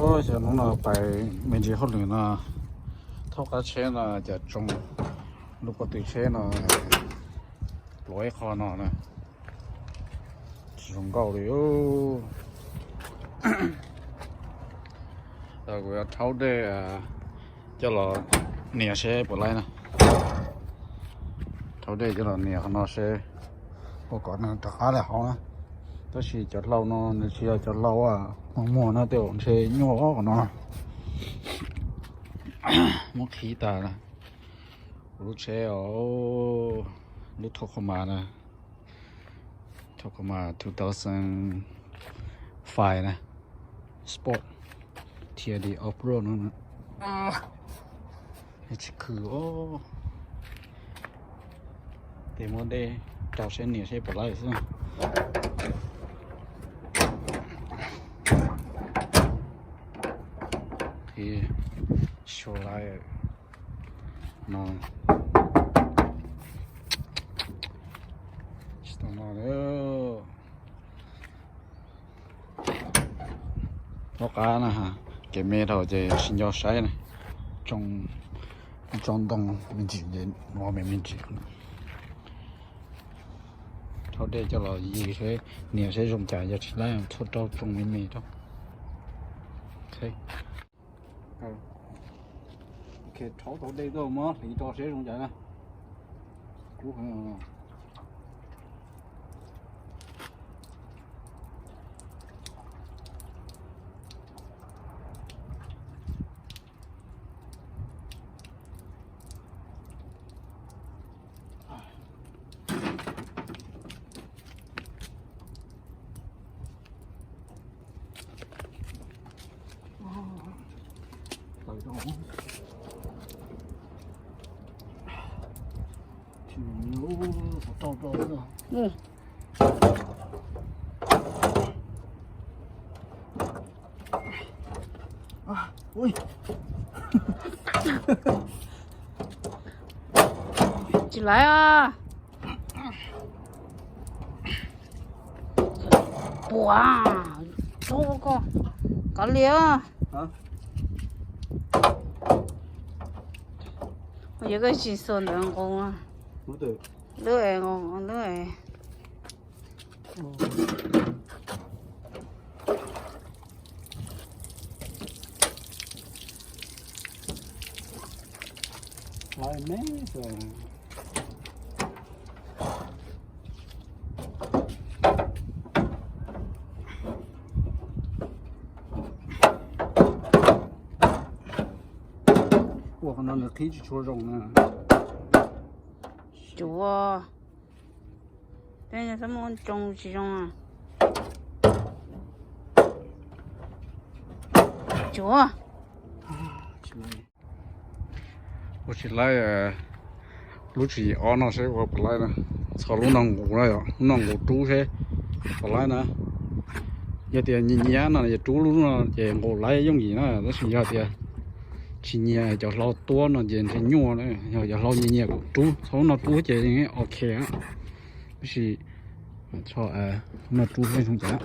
我想弄了ไป没几好人呢，掏个钱呢就中，如果对钱呢，落一下呢，中高的哟。我要掏的叫了年些不来呢，掏的叫了年那些，我讲呢打的好啊，但是就老呢，那些就老啊，我那都是鸟呢，我期待了，路车哦，路途可慢呢，途可慢2005呢 ，sport。ทีดีออฟโรดนั่นนะนี่คือโอ้เดี๋ยวมันได้เจ้าเส้นเนี่ยใช่ปะไรสิที่โชว์ไลท์นอนสตาร์นอนเออโลกานะฮะcái mẹ thầu thì xin cho sai này trong đông mình chỉ đến ngoài mình chỉ thôi để cho là gì thế nhiều sẽ dùng chạy cho chỉ lấy thôi cho trong mình thôi ok ok thôi đây đâu mà thì cho sẽ dùng chạy này cú hàng ui 起来啊！哇，多个，搞了啊！我一个是说两个啊，两个，两个。来没事。我看到那可以去戳中呢。就啊，等下怎么种这种啊？就啊。我去来路去啊那些我不来了，操路能过了呀，能过猪些不来呢。有点年呢，也猪路呢，也我来容易呢，但是有点。去年就老多呢，就是鸟呢，要老年个猪，从那猪这人 OK 啊，不是，操那猪非常强。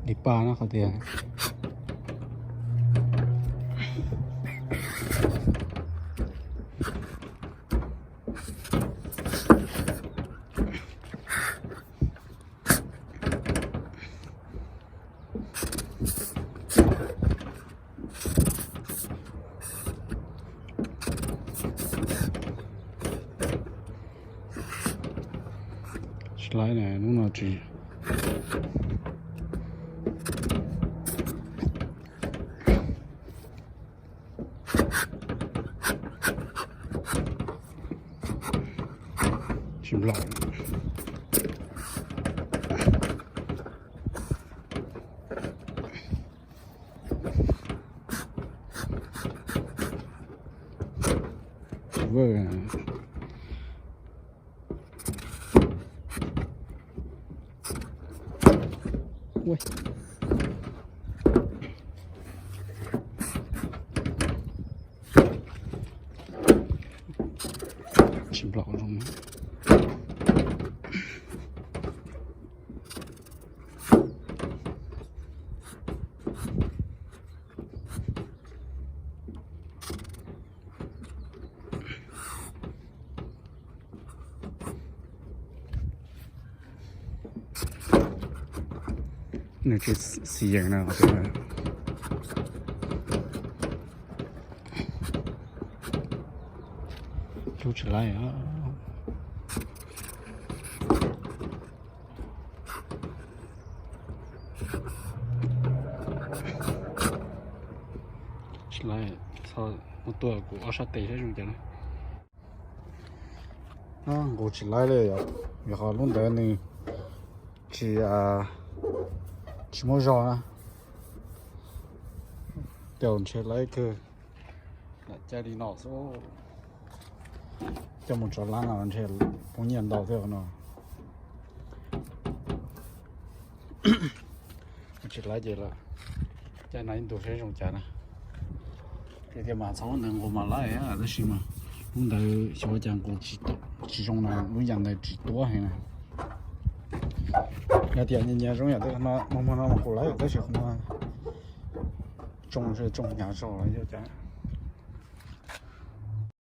你爸那好点。来呢，弄到这。是不老。喂。喂。老中。那这是人了，对吧？就起来呀！起来，操！我多少个20对这种的了。我起来了呀，一下弄得你去么啥啊？掉起来去，家里闹说。这么着懒了，这不念到这呢。我去来接了，在那印度水上家呢。这点嘛，草能我嘛来呀，这是嘛。弄到小讲过几种呢，弄样的几多还呢。那点年中呀，这那么过来，这是什么？种是种养少了就讲。